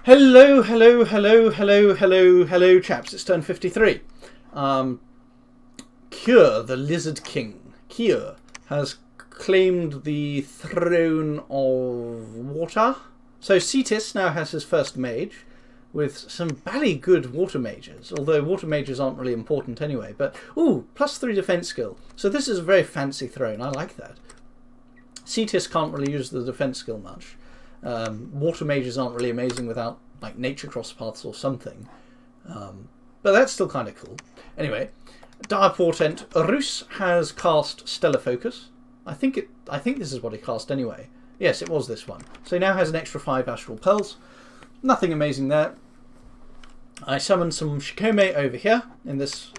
Hello, hello, hello, hello, hello, hello, chaps. It's turn 53. Cure, the Lizard King, Cure, has claimed the throne of water. So Cetus now has his first mage, with some bally good water mages, although water mages aren't really important anyway. But, ooh, +3 defense skill. So this is a very fancy throne. I like that. Cetus can't really use the defense skill much. Water mages aren't really amazing without like nature cross paths or something, but that's still kind of cool. Anyway, Dire Portent. Rus has cast Stellar Focus. I think this is what he cast anyway. Yes, it was this one. So he now has an extra 5 Astral Pearls. Nothing amazing there. I summoned some Shikome over here in this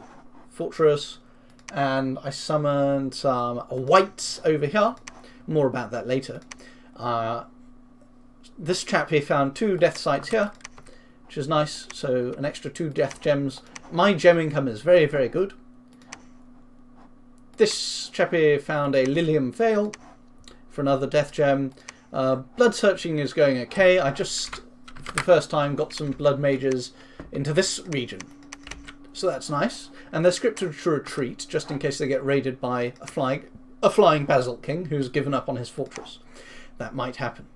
fortress, and I summoned some whites over here. More about that later. This chap here found 2 death sites here, which is nice. So an extra 2 death gems. My gem income is very, very good. This chap here found a Lilium Veil for another death gem. Blood searching is going okay. I just, for the first time, got some blood mages into this region. So that's nice. And they're scripted to retreat, just in case they get raided by a flying Basalt King who's given up on his fortress. That might happen.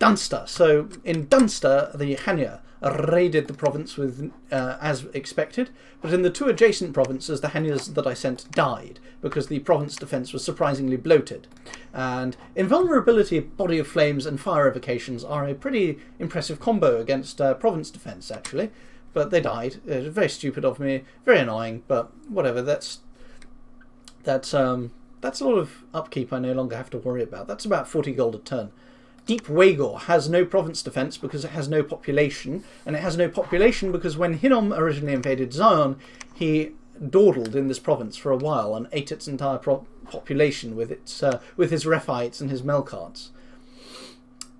Dunster. So in Dunster, the Hanya raided the province with as expected, but in the 2 adjacent provinces, the Hanyas that I sent died because the province defence was surprisingly bloated. And invulnerability, body of flames, and fire evocations are a pretty impressive combo against province defence, actually. But they died. It was very stupid of me, very annoying, but whatever. That's a lot of upkeep I no longer have to worry about. That's about 40 gold a turn. Deep Waygor has no province defence because it has no population, and it has no population because when Hinnom originally invaded Zion, he dawdled in this province for a while and ate its entire population with his Rephites and his Melkarts.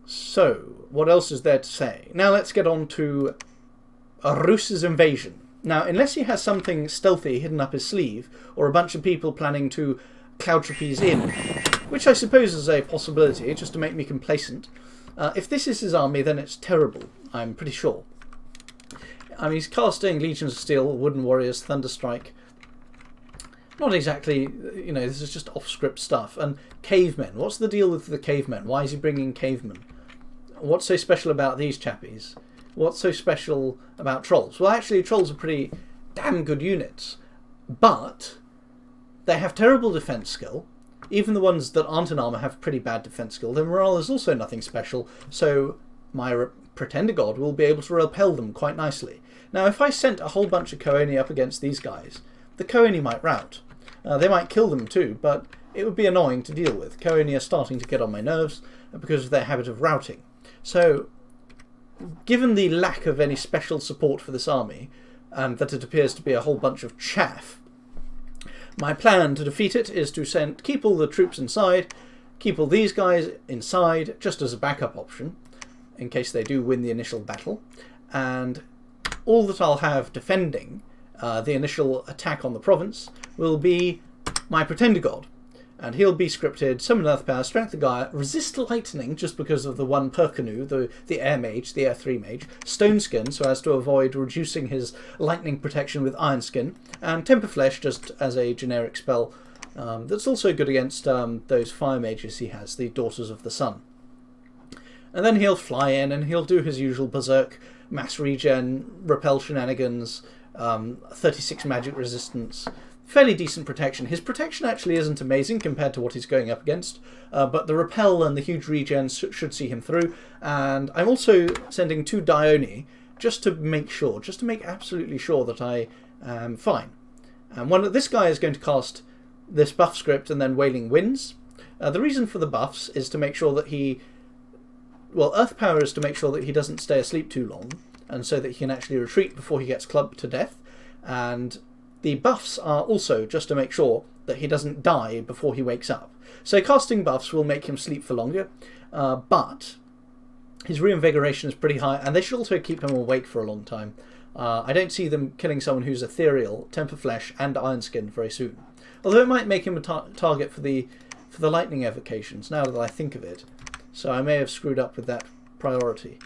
So, what else is there to say? Now let's get on to Rus's invasion. Now, unless he has something stealthy hidden up his sleeve, or a bunch of people planning to cloud trapeze in, which I suppose is a possibility, just to make me complacent. If this is his army, then it's terrible, I'm pretty sure. I mean, he's casting Legions of Steel, Wooden Warriors, Thunderstrike. Not exactly, you know, this is just off-script stuff. And Cavemen. What's the deal with the Cavemen? Why is he bringing Cavemen? What's so special about these chappies? What's so special about Trolls? Well, actually, Trolls are pretty damn good units. But they have terrible defense skill. Even the ones that aren't in armour have pretty bad defense skill. Their morale is also nothing special, so my Pretender God will be able to repel them quite nicely. Now, if I sent a whole bunch of Koani up against these guys, the Koani might rout. They might kill them too, but it would be annoying to deal with. Koani are starting to get on my nerves because of their habit of routing. So, given the lack of any special support for this army, and that it appears to be a whole bunch of chaff, my plan to defeat it is to keep all the troops inside, keep all these guys inside, just as a backup option, in case they do win the initial battle, and all that I'll have defending the initial attack on the province will be my Pretender God. And he'll be scripted, Summon Earth Power, Strength of Gaia, Resist Lightning, just because of the one Perkanu, the Air Mage, the Air 3 Mage, Stone Skin, so as to avoid reducing his lightning protection with Iron Skin, and Temper Flesh, just as a generic spell that's also good against those Fire Mages he has, the Daughters of the Sun. And then he'll fly in and he'll do his usual Berserk, Mass Regen, Repel Shenanigans, 36 Magic Resistance, fairly decent protection. His protection actually isn't amazing compared to what he's going up against, but the repel and the huge regens should see him through. And I'm also sending 2 Dione just to make absolutely sure that I am fine. And this guy is going to cast this buff script and then Wailing Winds. The reason for the buffs is to make sure that Earth Power is to make sure that he doesn't stay asleep too long, and so that he can actually retreat before he gets clubbed to death. And the buffs are also just to make sure that he doesn't die before he wakes up. So casting buffs will make him sleep for longer, but his reinvigoration is pretty high, and they should also keep him awake for a long time. I don't see them killing someone who's ethereal, Temper Flesh, and Iron Skin very soon. Although it might make him a target for the lightning evocations, now that I think of it. So I may have screwed up with that priority.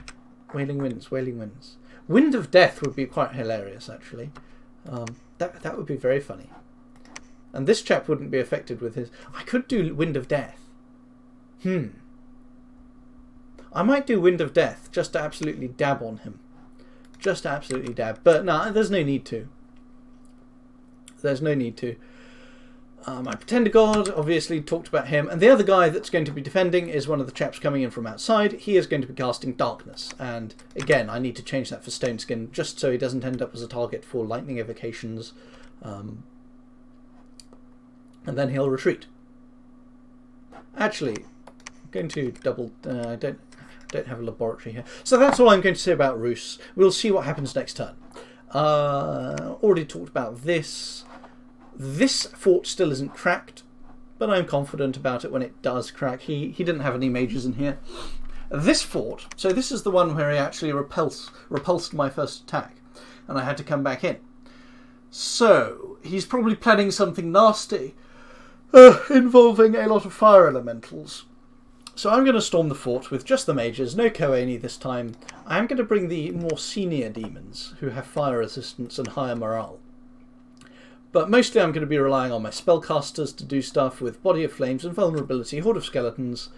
Wailing winds, wailing winds. Wind of Death would be quite hilarious, actually. That would be very funny. And this chap wouldn't be affected with his... I could do Wind of Death. I might do Wind of Death just to absolutely dab on him. Just to absolutely dab. But no, there's no need to. There's no need to. My Pretender God, obviously, talked about him. And the other guy that's going to be defending is one of the chaps coming in from outside. He is going to be casting Darkness. And again, I need to change that for Stone Skin, just so he doesn't end up as a target for lightning evocations. And then he'll retreat. Actually, I'm going to double... I don't have a laboratory here. So that's all I'm going to say about Roos. We'll see what happens next turn. Already talked about this. This fort still isn't cracked, but I'm confident about it when it does crack. He didn't have any mages in here. This fort, so this is the one where he actually repulsed my first attack, and I had to come back in. So, he's probably planning something nasty, involving a lot of fire elementals. So I'm going to storm the fort with just the mages, no Koani this time. I am going to bring the more senior demons, who have fire resistance and higher morale. But mostly I'm going to be relying on my spellcasters to do stuff with Body of Flames and Vulnerability, Horde of Skeletons,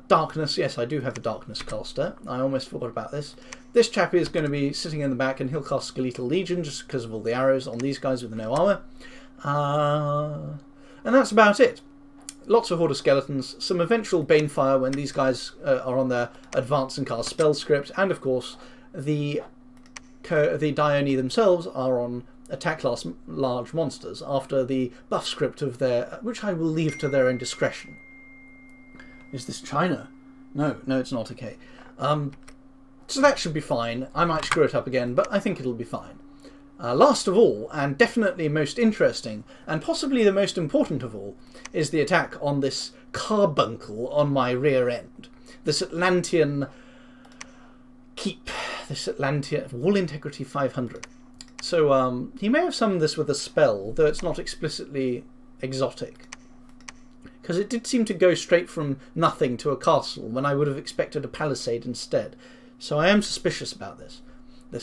Darkness. Yes, I do have a Darkness caster. I almost forgot about this. This chappie is going to be sitting in the back and he'll cast Skeletal Legion just because of all the arrows on these guys with no armour. And that's about it. Lots of Horde of Skeletons, some eventual Banefire when these guys are on their advance and cast spell script, and of course the Dione themselves are on attack class large monsters after the buff script of their, which I will leave to their own discretion. Is this China? No, it's not. Okay. So that should be fine. I might screw it up again, but I think it'll be fine. Last of all, and definitely most interesting, and possibly the most important of all, is the attack on this carbuncle on my rear end. This Atlantian keep. This Atlantian Wall Integrity 500. So he may have summoned this with a spell, though it's not explicitly exotic. Because it did seem to go straight from nothing to a castle, when I would have expected a palisade instead. So I am suspicious about this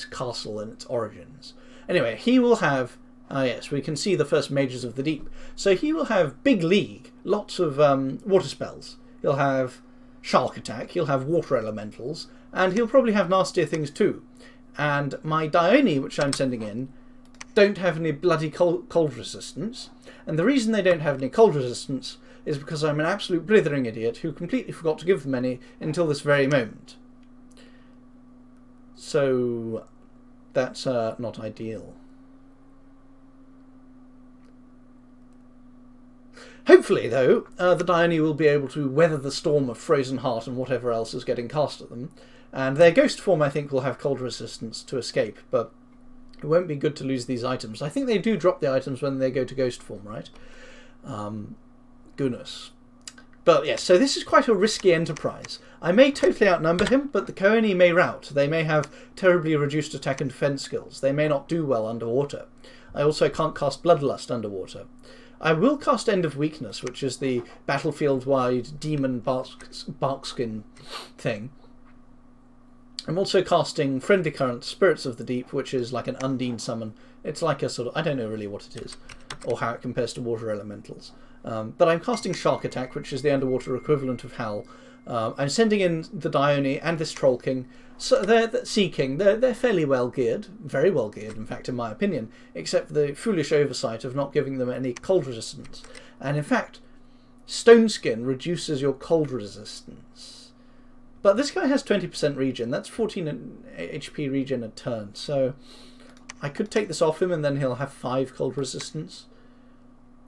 castle and its origins. Anyway, he will have... yes, we can see the first Mages of the Deep. So he will have Big League, lots of water spells. He'll have Shark Attack, he'll have Water Elementals, and he'll probably have nastier things too. And my Dione, which I'm sending in, don't have any bloody cold resistance. And the reason they don't have any cold resistance is because I'm an absolute blithering idiot who completely forgot to give them any until this very moment. So that's not ideal. Hopefully, though, the Dione will be able to weather the storm of Frozen Heart and whatever else is getting cast at them. And their ghost form, I think, will have cold resistance to escape, but it won't be good to lose these items. I think they do drop the items when they go to ghost form, right? Goodness. But yes, so this is quite a risky enterprise. I may totally outnumber him, but the Koani may rout. They may have terribly reduced attack and defense skills. They may not do well underwater. I also can't cast Bloodlust underwater. I will cast End of Weakness, which is the battlefield-wide demon barkskin thing. I'm also casting Friendly Current, Spirits of the Deep, which is like an Undine summon. It's like a sort of... I don't know really what it is, or how it compares to Water Elementals. But I'm casting Shark Attack, which is the underwater equivalent of Howl. I'm sending in the Dione and this Troll King. So they're Sea King. They're fairly well geared, very well geared, in fact, in my opinion, except for the foolish oversight of not giving them any cold resistance. And in fact, Stone Skin reduces your cold resistance. But this guy has 20% regen. That's 14 HP regen a turn. So I could take this off him and then he'll have 5 cold resistance.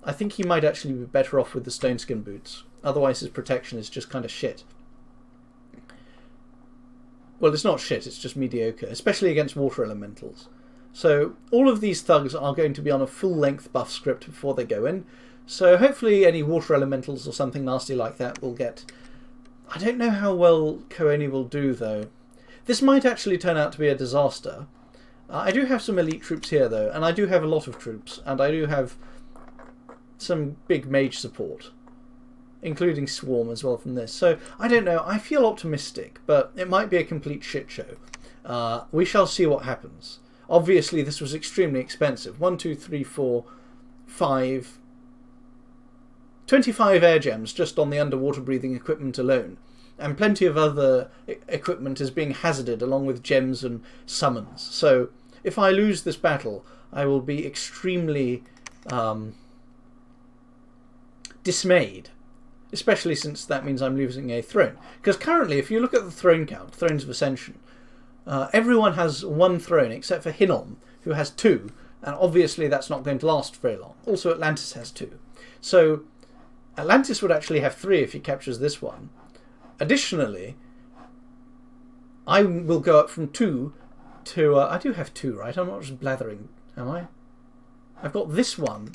I think he might actually be better off with the Stone Skin boots. Otherwise his protection is just kind of shit. Well, it's not shit, it's just mediocre, especially against water elementals. So all of these thugs are going to be on a full-length buff script before they go in. So hopefully any water elementals or something nasty like that will get... I don't know how well Koani will do, though. This might actually turn out to be a disaster. I do have some elite troops here, though, and I do have a lot of troops, and I do have some big mage support. including Swarm as well from this. So, I don't know, I feel optimistic, but it might be a complete shit show. We shall see what happens. Obviously, this was extremely expensive. 1, 2, 3, 4, 5... 25 air gems just on the underwater breathing equipment alone. And plenty of other equipment is being hazarded along with gems and summons. So, if I lose this battle, I will be extremely dismayed. Especially since that means I'm losing a throne. Because currently, if you look at the throne count, Thrones of Ascension, everyone has 1 throne except for Hinnom, who has 2. And obviously that's not going to last very long. Also, Atlantis has 2. So, Atlantis would actually have 3 if he captures this one. Additionally, I will go up from 2 to... I do have 2, right? I'm not just blathering, am I? I've got this one.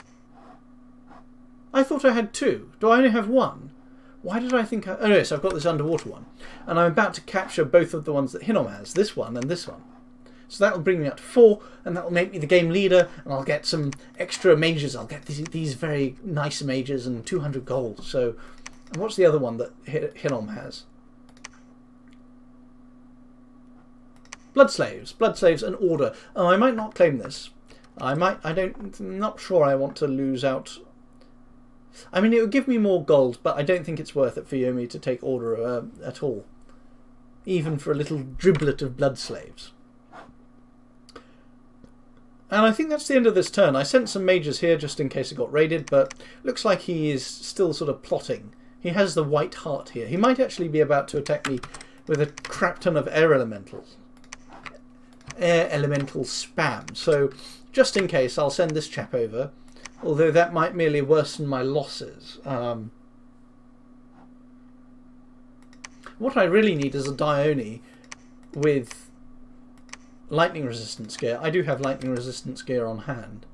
I thought I had 2. Do I only have 1? Why did I think... Oh, yes, I've got this underwater one. And I'm about to capture both of the ones that Hinnom has. This one and this one. So that will bring me up to 4, and that will make me the game leader, and I'll get some extra mages. I'll get these very nice mages and 200 gold. So, and what's the other one that Hinnom has? Blood Slaves and Order. Oh, I might not claim this. I'm not sure I want to lose out. I mean, it would give me more gold, but I don't think it's worth it for Yomi to take Order at all. Even for a little driblet of Blood Slaves. And I think that's the end of this turn. I sent some mages here just in case it got raided, but looks like he is still sort of plotting. He has the white heart here. He might actually be about to attack me with a crap ton of air elementals. Air elemental spam. So, just in case, I'll send this chap over. Although that might merely worsen my losses. What I really need is a Dione with lightning resistance gear. I do have lightning resistance gear on hand.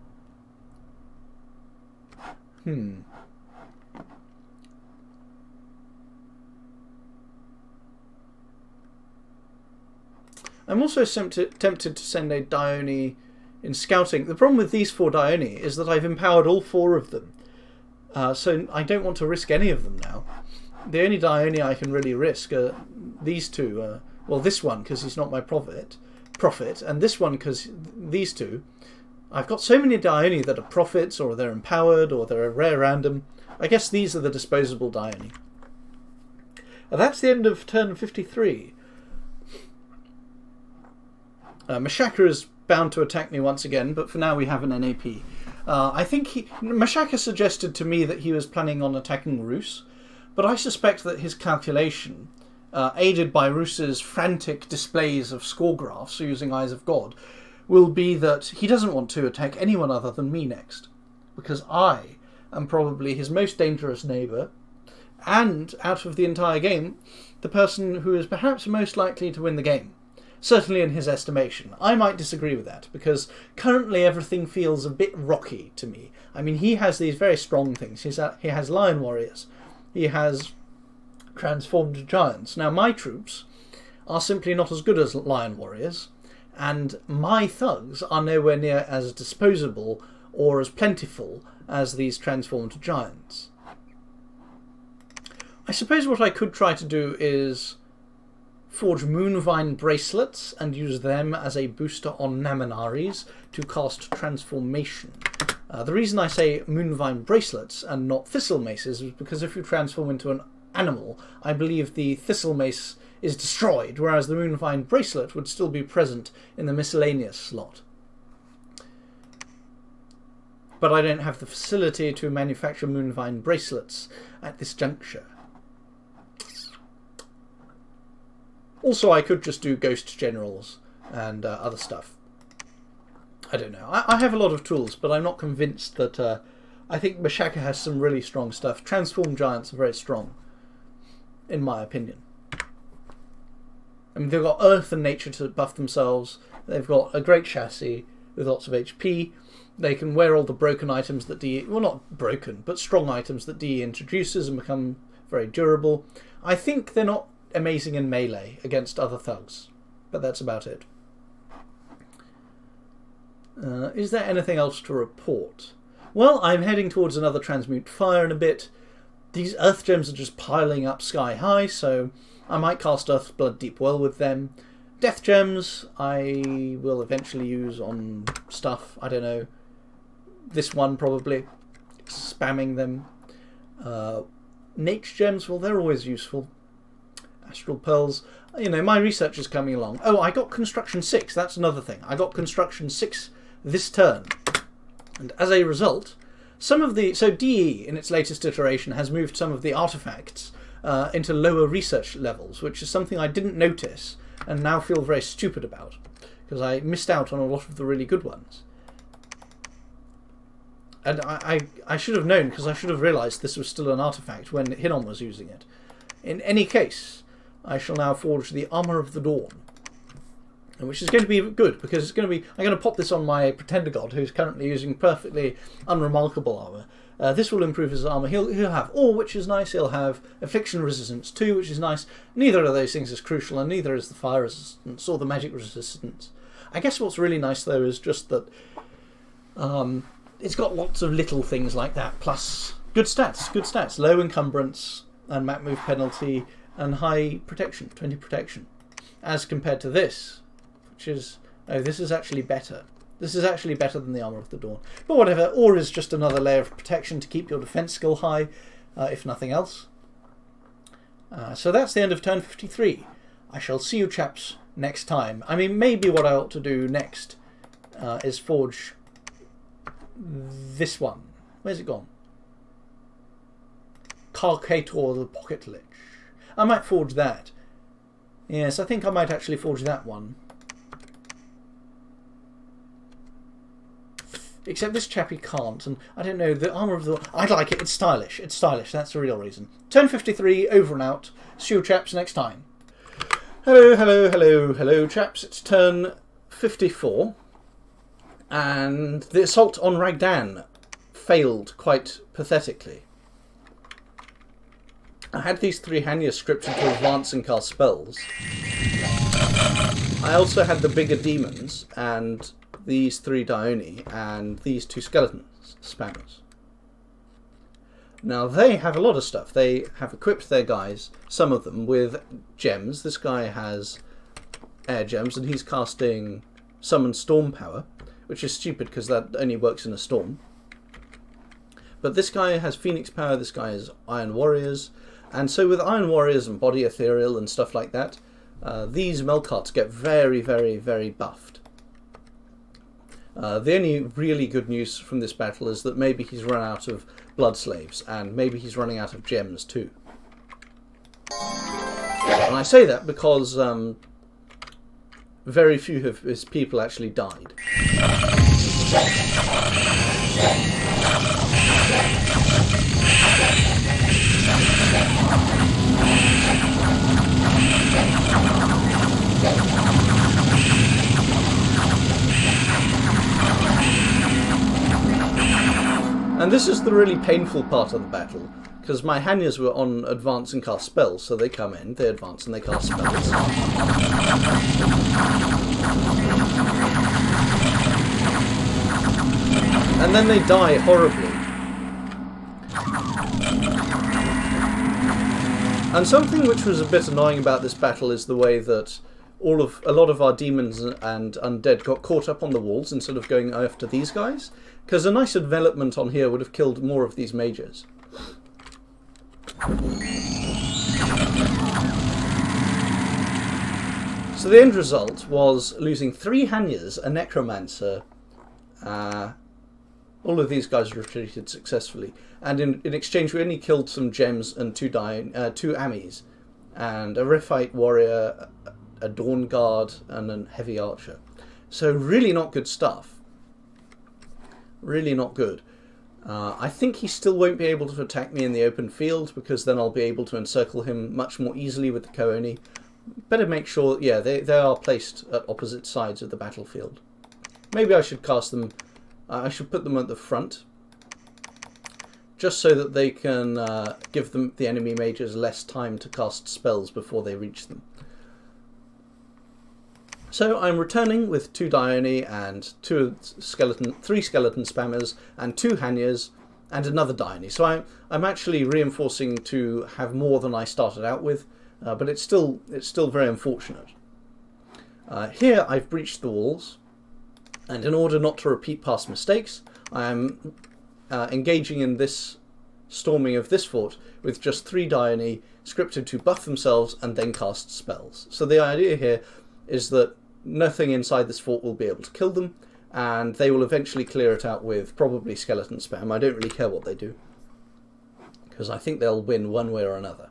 I'm also tempted to send a Dione in scouting. The problem with these 4 Dione is that I've empowered all 4 of them. So I don't want to risk any of them now. The only Dione I can really risk are these 2. Well, this one, because he's not my prophet, and this one because these 2. I've got so many Dione that are prophets, or they're empowered, or they're a rare random. I guess these are the disposable Dione. And that's the end of turn 53. Mashaka is bound to attack me once again, but for now we have an NAP. I think Mashaka suggested to me that he was planning on attacking Roos, but I suspect that his calculation, aided by Roos's frantic displays of score graphs using Eyes of God, will be that he doesn't want to attack anyone other than me next. Because I am probably his most dangerous neighbour, and, out of the entire game, the person who is perhaps most likely to win the game. Certainly in his estimation. I might disagree with that, because currently everything feels a bit rocky to me. I mean, he has these very strong things. He has Lion Warriors. He has transformed giants. Now, my troops are simply not as good as Lion Warriors, and my thugs are nowhere near as disposable or as plentiful as these transformed giants. I suppose what I could try to do is forge Moonvine bracelets and use them as a booster on Naminaris to cast Transformation. The reason I say Moonvine bracelets and not Thistle maces is because if you transform into an animal, I believe the Thistle mace is destroyed, whereas the Moonvine bracelet would still be present in the miscellaneous slot. But I don't have the facility to manufacture Moonvine bracelets at this juncture. Also, I could just do Ghost Generals and other stuff. I don't know. I have a lot of tools, but I'm not convinced that... I think Mashaka has some really strong stuff. Transform Giants are very strong, in my opinion. I mean, they've got Earth and Nature to buff themselves. They've got a great chassis with lots of HP. They can wear all the broken items that DE... Well, not broken, but strong items that DE introduces and become very durable. I think they're not amazing in melee against other thugs, but that's about it. Is there anything else to report? Well, I'm heading towards another Transmute Fire in a bit. These Earth Gems are just piling up sky high, so I might cast Earthblood Deep Well with them. Death Gems I will eventually use on stuff, I don't know. This one probably. Spamming them. Nature Gems, well, they're always useful. Astral Pearls, you know, my research is coming along. Oh, I got Construction 6, that's another thing. I got Construction 6 this turn. And as a result, some of the... So DE, in its latest iteration, has moved some of the artifacts into lower research levels, which is something I didn't notice and now feel very stupid about, because I missed out on a lot of the really good ones. And I should have known, because I should have realised this was still an artifact when Hinon was using it. In any case, I shall now forge the Armour of the Dawn, which is going to be good, because it's going to be... I'm going to pop this on my Pretender God, who's currently using perfectly unremarkable armour. This will improve his armour. He'll have Awe, which is nice. He'll have Affliction Resistance 2, which is nice. Neither of those things is crucial, and neither is the Fire Resistance or the Magic Resistance. I guess what's really nice, though, is just that it's got lots of little things like that, plus good stats. Low encumbrance and map move penalty and high protection, 20 protection. As compared to this, which is... Oh, this is actually better. This is actually better than the Armour of the Dawn. But whatever, Awe is just another layer of protection to keep your defense skill high, if nothing else. So that's the end of turn 53. I shall see you chaps next time. I mean, maybe what I ought to do next is forge this one. Where's it gone? Carcator the Pocket Lich. I might forge that. Yes, I think I might actually forge that one. Except this chappie can't, and I don't know, the Armour of the... I like it, it's stylish, that's the real reason. Turn 53, over and out. See you chaps next time. Hello chaps, it's turn 54, and the assault on Ragdan failed quite pathetically. I had these 3 Hanyas scripted to advance and cast spells. I also had the bigger demons, and these 3 Dione, and these 2 skeleton spammers. Now they have a lot of stuff. They have equipped their guys, some of them, with gems. This guy has air gems, and he's casting Summon Storm Power, which is stupid because that only works in a storm. But this guy has Phoenix Power, this guy has Iron Warriors, and so with Iron Warriors and Body Ethereal and stuff like that, these Melkarts get very, very, very buffed. The only really good news from this battle is that maybe he's run out of blood slaves, and maybe he's running out of gems too. And I say that because very few of his people actually died. And this is the really painful part of the battle, because my Hanyas were on advance and cast spells, so they come in, they advance and they cast spells. And then they die horribly. And something which was a bit annoying about this battle is the way that a lot of our demons and undead got caught up on the walls instead of going after these guys, because a nice development on here would have killed more of these mages. So the end result was losing 3 Hanyas, a Necromancer. All of these guys retreated successfully, and in exchange we only killed some gems and 2 Amis, and a Riphite Warrior, a Dawn Guard, and a Heavy Archer. So really not good stuff. Really not good. I think he still won't be able to attack me in the open field, because then I'll be able to encircle him much more easily with the Kooni. Better make sure, yeah, they are placed at opposite sides of the battlefield. Maybe I should cast them, I should put them at the front, just so that they can give the enemy mages less time to cast spells before they reach them. So I'm returning with 2 Dione and 3 skeleton spammers and 2 Hanyas, and another Dione. So I'm actually reinforcing to have more than I started out with, but it's still very unfortunate. Here I've breached the walls, and in order not to repeat past mistakes, I am engaging in this storming of this fort with just 3 Dione scripted to buff themselves and then cast spells. So the idea here is that nothing inside this fort will be able to kill them, and they will eventually clear it out with probably skeleton spam. I don't really care what they do, because I think they'll win one way or another.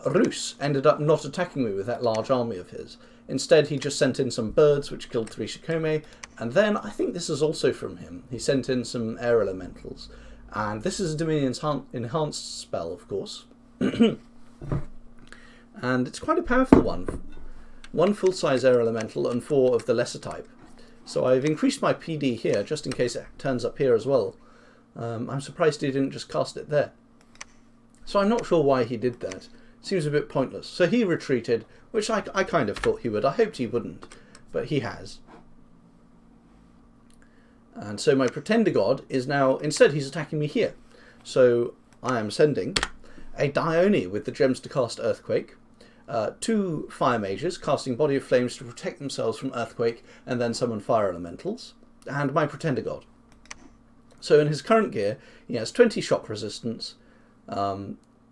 Roos ended up not attacking me with that large army of his. Instead, he just sent in some birds, which killed 3 Shikome, and then, I think this is also from him, he sent in some air elementals. And this is a Dominion's enhanced spell, of course. And it's quite a powerful one. 1 full-size air elemental and 4 of the lesser type. So I've increased my PD here, just in case it turns up here as well. I'm surprised he didn't just cast it there. So I'm not sure why he did that. Seems a bit pointless. So he retreated, which I kind of thought he would. I hoped he wouldn't, but he has. And so my Pretender God is now, instead he's attacking me here. So I am sending a Dione with the gems to cast Earthquake, 2 Fire Mages casting Body of Flames to protect themselves from Earthquake and then summon Fire Elementals, and my Pretender God. So in his current gear, he has 20 shock resistance.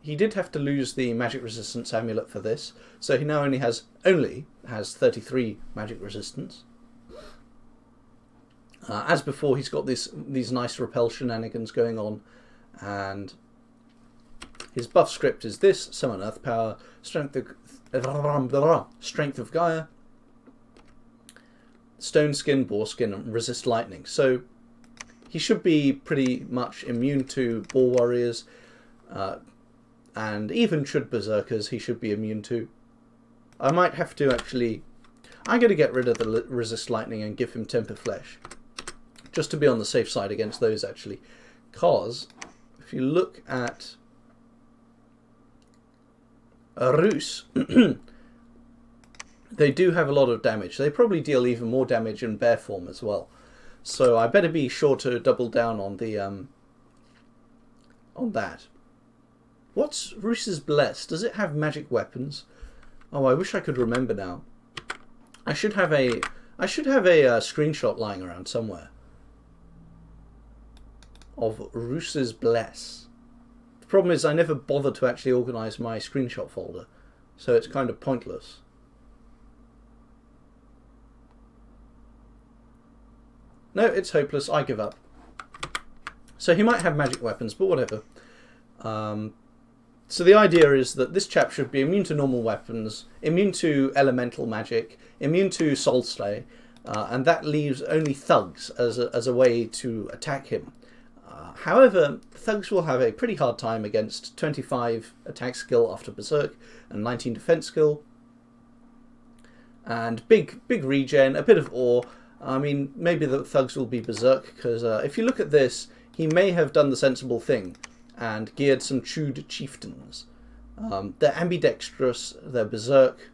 He did have to lose the magic resistance amulet for this, so he now only has 33 magic resistance. As before, he's got these nice repel shenanigans going on, and his buff script is this: Summon Earth Power, Strength of Gaia, Stone Skin, Boar Skin, and Resist Lightning. So he should be pretty much immune to Boar Warriors, and even should Berserkers, he should be immune to. I might have to actually... I'm going to get rid of the Resist Lightning and give him Temper Flesh, just to be on the safe side against those, actually. Because if you look at Roos, they do have a lot of damage. They probably deal even more damage in bear form as well. So I better be sure to double down on the on that. What's Roos's Bless? Does it have magic weapons? Oh, I wish I could remember now. I should have a screenshot lying around somewhere of Roos's Bless. The problem is I never bothered to actually organise my screenshot folder, so it's kind of pointless. No, it's hopeless. I give up. So he might have magic weapons, but whatever. So the idea is that this chap should be immune to normal weapons, immune to elemental magic, immune to Soul Slay, and that leaves only thugs as a way to attack him. However, thugs will have a pretty hard time against 25 attack skill after Berserk and 19 defense skill, and big regen, a bit of awe. I mean, maybe the thugs will be Berserk, because if you look at this, he may have done the sensible thing and geared some chewed chieftains. They're ambidextrous, they're Berserk,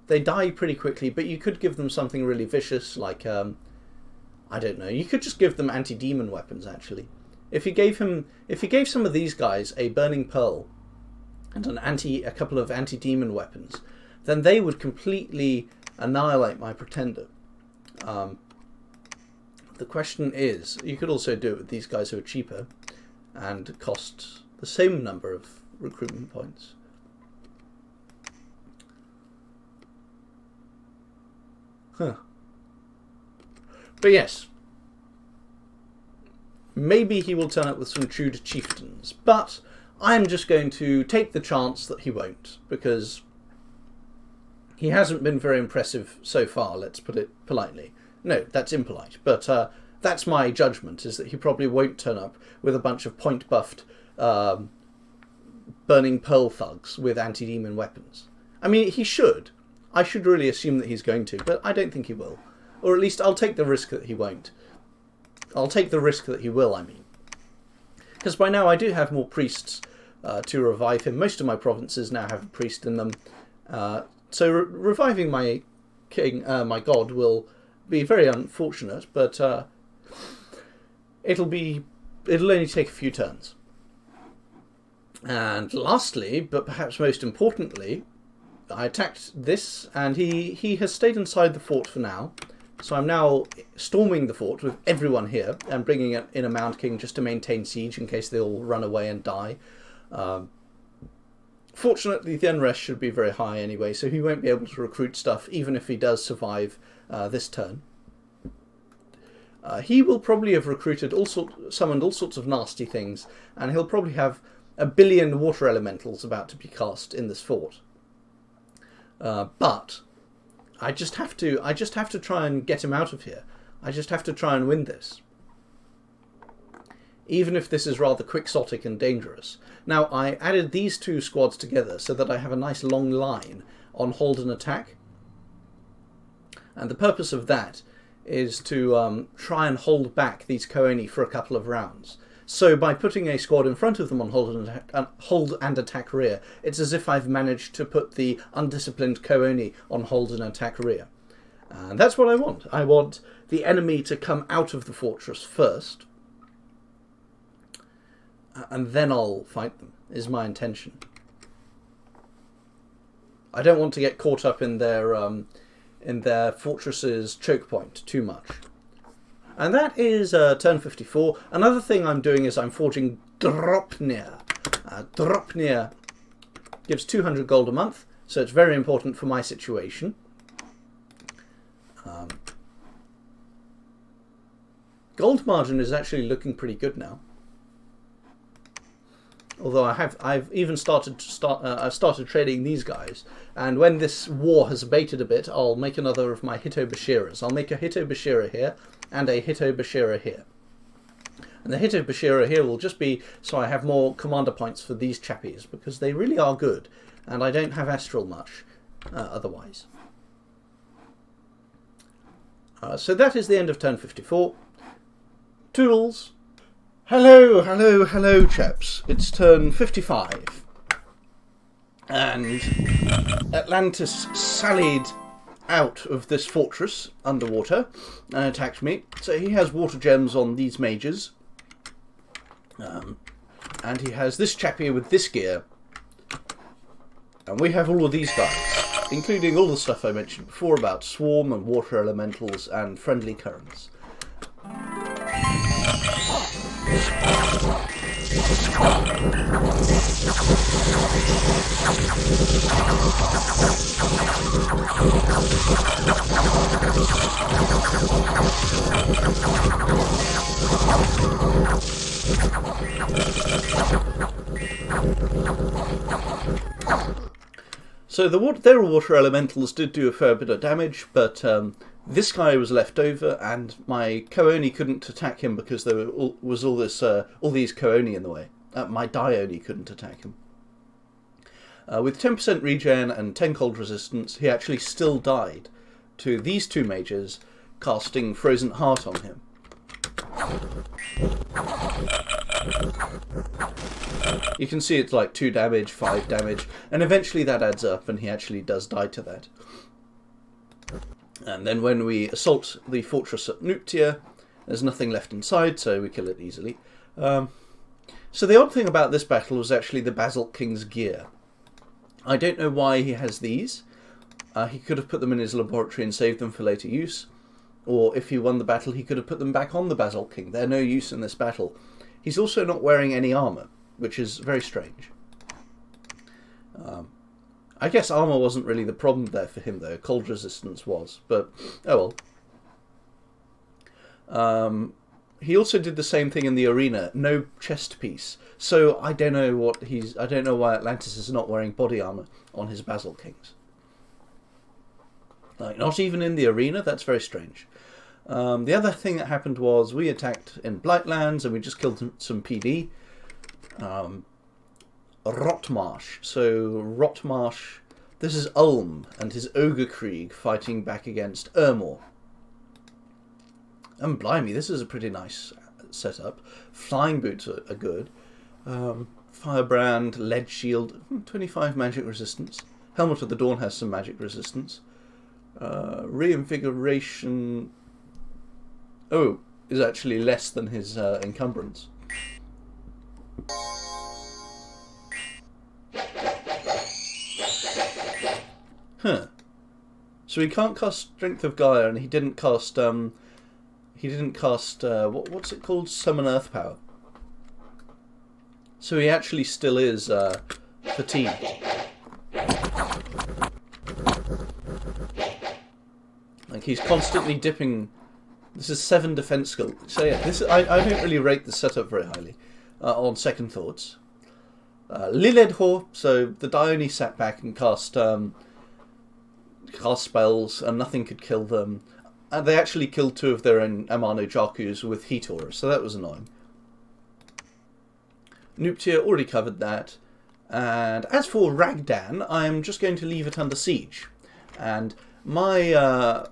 they die pretty quickly, but you could give them something really vicious, like, I don't know, you could just give them anti-demon weapons, actually. If you gave some of these guys a Burning Pearl and a couple of anti-demon weapons, then they would completely annihilate my Pretender. The question is, you could also do it with these guys who are cheaper and cost the same number of recruitment points. Huh. But yes, maybe he will turn up with some chewed chieftains, but I'm just going to take the chance that he won't, because he hasn't been very impressive so far, let's put it politely. No, that's impolite, but that's my judgment, is that he probably won't turn up with a bunch of point-buffed Burning Pearl thugs with anti-demon weapons. I mean, he should. I should really assume that he's going to, but I don't think he will. Or at least I'll take the risk that he won't. I'll take the risk that he will, I mean. Because by now I do have more priests to revive him. Most of my provinces now have a priest in them. So reviving my king, my god, will be very unfortunate, but it'll be it'll only take a few turns. And lastly, but perhaps most importantly, I attacked this, and he has stayed inside the fort for now. So I'm now storming the fort with everyone here and bringing in a Mound King just to maintain siege in case they all run away and die. Fortunately, the unrest should be very high anyway, so he won't be able to recruit stuff even if he does survive this turn. He will probably have recruited summoned all sorts of nasty things, and he'll probably have 1 billion water elementals about to be cast in this fort. But I just have to try and get him out of here. I just have to try and win this, even if this is rather quixotic and dangerous. Now, I added these two squads together so that I have a nice long line on hold and attack, and the purpose of that is to try and hold back these Koani for a couple of rounds. So by putting a squad in front of them on hold and attack rear, it's as if I've managed to put the undisciplined Koani on hold and attack rear. And that's what I want. I want the enemy to come out of the fortress first, and then I'll fight them, is my intention. I don't want to get caught up in their fortress's choke point too much. And that is turn 54. Another thing I'm doing is I'm forging Dropnir. Dropnir gives 200 gold a month, so it's very important for my situation. Gold margin is actually looking pretty good now. Although I've even started trading these guys, and when this war has abated a bit, I'll make another of my Hito Bashiras. I'll make a Hito Bashira here and a Hito Bashira here. And the Hito Bashira here will just be so I have more commander points for these chappies, because they really are good, and I don't have Astral much otherwise. So that is the end of turn 54. Toodles. Hello, chaps. It's turn 55. And Atlantis sallied out of this fortress underwater and attacked me. So he has water gems on these mages. And he has this chap here with this gear. And we have all of these guys, including all the stuff I mentioned before about swarm and water elementals and friendly currents. So their water elementals did do a fair bit of damage, but this guy was left over, and my Koani couldn't attack him because there was all these Koani in the way. My Dione couldn't attack him. With 10% regen and 10 cold resistance, he actually still died to these two mages casting Frozen Heart on him. You can see it's like 2 damage, 5 damage, and eventually that adds up, and he actually does die to that. And then when we assault the fortress at Nuptia, there's nothing left inside, so we kill it easily. So the odd thing about this battle was actually the Basalt King's gear. I don't know why he has these. He could have put them in his laboratory and saved them for later use. Or if he won the battle, he could have put them back on the Basalt King. They're no use in this battle. He's also not wearing any armour, which is very strange. I guess armour wasn't really the problem there for him, though. Cold resistance was, but oh well. He also did the same thing in the arena. No chest piece. So I don't know why Atlantis is not wearing body armour on his Basalt Kings. Like, not even in the arena? That's very strange. The other thing that happened was we attacked in Blightlands and we just killed some PD. Rotmarsh. So Rotmarsh, this is Ulm and his Ogre Krieg fighting back against Ermor. And blimey, this is a pretty nice setup. Flying boots are good. Firebrand, lead shield, 25 magic resistance. Helmet of the Dawn has some magic resistance. Reinvigoration is actually less than his encumbrance. Huh. So he can't cast Strength of Gaia, and he didn't cast what's it called? Summon Earth Power. So he actually still is fatigued. Like he's constantly dipping. This is 7 defense skill. So yeah, I don't really rate the setup very highly on second thoughts. Lilledhor, so the Dione sat back and cast spells and nothing could kill them. And they actually killed 2 of their own Amano Jakus with Heat Aura, so that was annoying. Nuptia, already covered that. And as for Ragdan, I am just going to leave it under siege. And my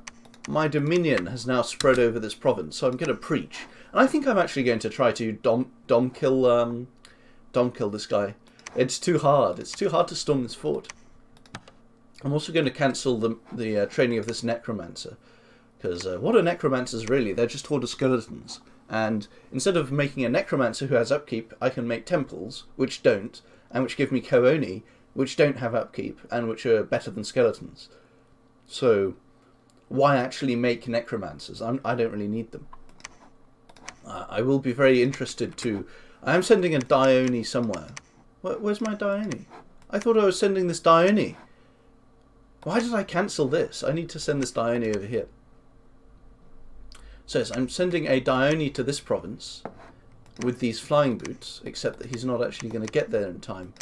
dominion has now spread over this province, so I'm going to preach. And I think I'm actually going to try to dom kill this guy. It's too hard. It's too hard to storm this fort. I'm also going to cancel the training of this necromancer. Because what are necromancers really? They're just horde of skeletons. And instead of making a necromancer who has upkeep, I can make temples, which don't, and which give me Kooni, which don't have upkeep, and which are better than skeletons. So, why actually make necromancers? I don't really need them. I will be very interested to... I am sending a Dione somewhere. Where's my Dione? I thought I was sending this Dione. Why did I cancel this? I need to send this Dione over here. So yes, I'm sending a Dione to this province with these flying boots, except that he's not actually going to get there in time.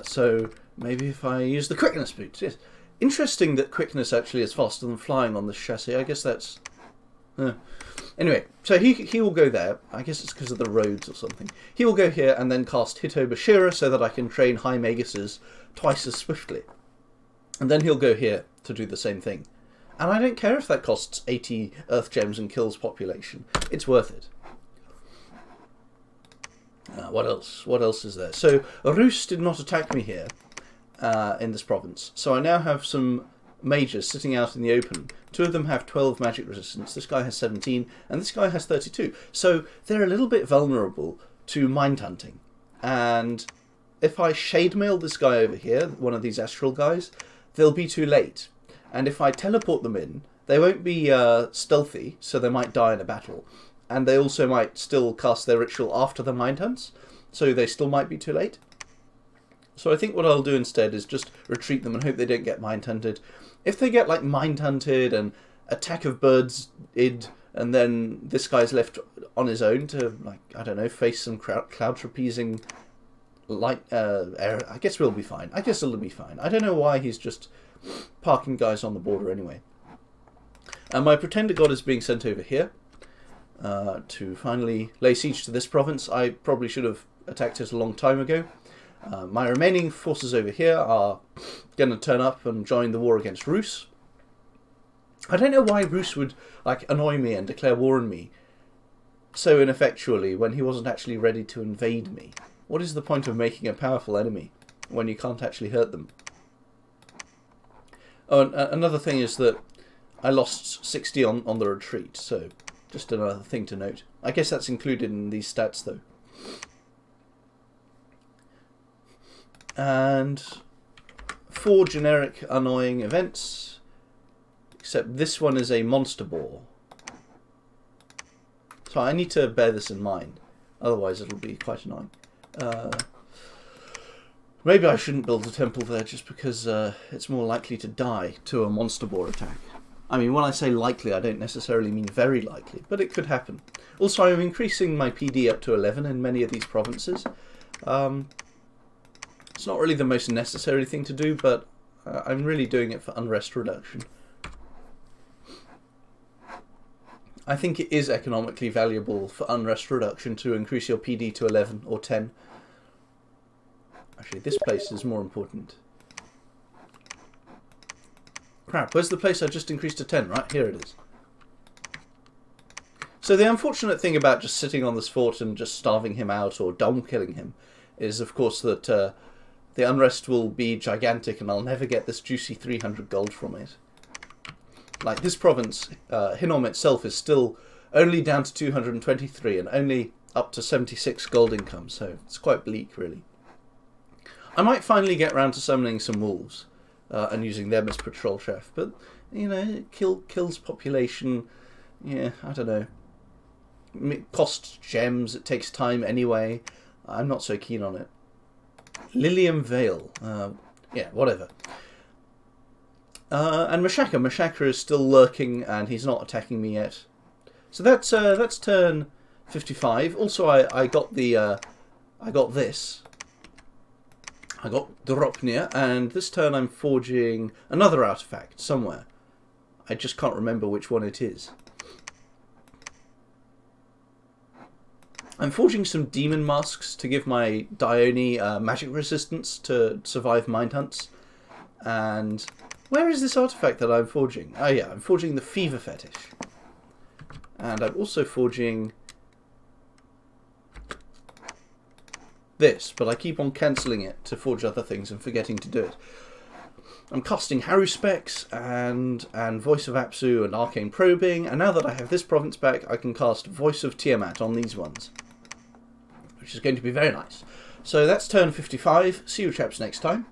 So maybe if I use the quickness boots, yes. Interesting that quickness actually is faster than flying on this chassis. I guess that's... Anyway, so he will go there. I guess it's because of the roads or something. He will go here and then cast Hito Bashira so that I can train High Maguses twice as swiftly. And then he'll go here to do the same thing. And I don't care if that costs 80 Earth Gems and kills population. It's worth it. What else? What else is there? So, Rus did not attack me here in this province. So I now have some mages sitting out in the open. 2 of them have 12 magic resistance. This guy has 17, and this guy has 32. So they're a little bit vulnerable to mind hunting. And if I shade mail this guy over here, one of these astral guys, they'll be too late. And if I teleport them in, they won't be stealthy, so they might die in a battle. And they also might still cast their ritual after the mind hunts, so they still might be too late. So I think what I'll do instead is just retreat them and hope they don't get mind hunted. If they get like mind hunted and attack of birds id, and then this guy's left on his own to, like, I don't know, face some cloud trapezing light air, I guess we'll be fine. I guess it'll be fine. I don't know why he's just parking guys on the border anyway. And my pretender god is being sent over here to finally lay siege to this province. I probably should have attacked it a long time ago. My remaining forces over here are going to turn up and join the war against Rus. I don't know why Rus would annoy me and declare war on me so ineffectually when he wasn't actually ready to invade me. What is the point of making a powerful enemy when you can't actually hurt them? Oh, and another thing is that I lost 60 on the retreat, so just another thing to note. I guess that's included in these stats, though. And 4 generic annoying events, except this one is a monster boar. So I need to bear this in mind, otherwise it'll be quite annoying. Maybe I shouldn't build a temple there just because it's more likely to die to a monster boar attack. I mean, when I say likely, I don't necessarily mean very likely, but it could happen. Also, I'm increasing my PD up to 11 in many of these provinces. It's not really the most necessary thing to do, but I'm really doing it for unrest reduction. I think it is economically valuable for unrest reduction to increase your PD to 11 or 10. Actually, this place is more important. Crap, where's the place I just increased to 10? Right, here it is. So the unfortunate thing about just sitting on this fort and just starving him out or dom killing him is, of course, that the unrest will be gigantic and I'll never get this juicy 300 gold from it. Like, this province, Hinnom itself, is still only down to 223 and only up to 76 gold income, so it's quite bleak, really. I might finally get round to summoning some wolves and using them as patrol chef, but, you know, it kills population. Yeah, I don't know. It costs gems, it takes time anyway. I'm not so keen on it. Lilium Vale. Yeah, whatever. And Mashaka is still lurking, and he's not attacking me yet. So that's turn 55. Also, I got the I got this. I got Dropnir, and this turn I'm forging another artifact somewhere. I just can't remember which one it is. I'm forging some demon masks to give my Dione magic resistance to survive mind hunts. And where is this artifact that I'm forging? Oh yeah, I'm forging the Fever Fetish. And I'm also forging this, but I keep on cancelling it to forge other things and forgetting to do it. I'm casting Haruspex and Voice of Apsu and Arcane Probing, and now that I have this province back, I can cast Voice of Tiamat on these ones, which is going to be very nice. So that's turn 55. See you chaps next time.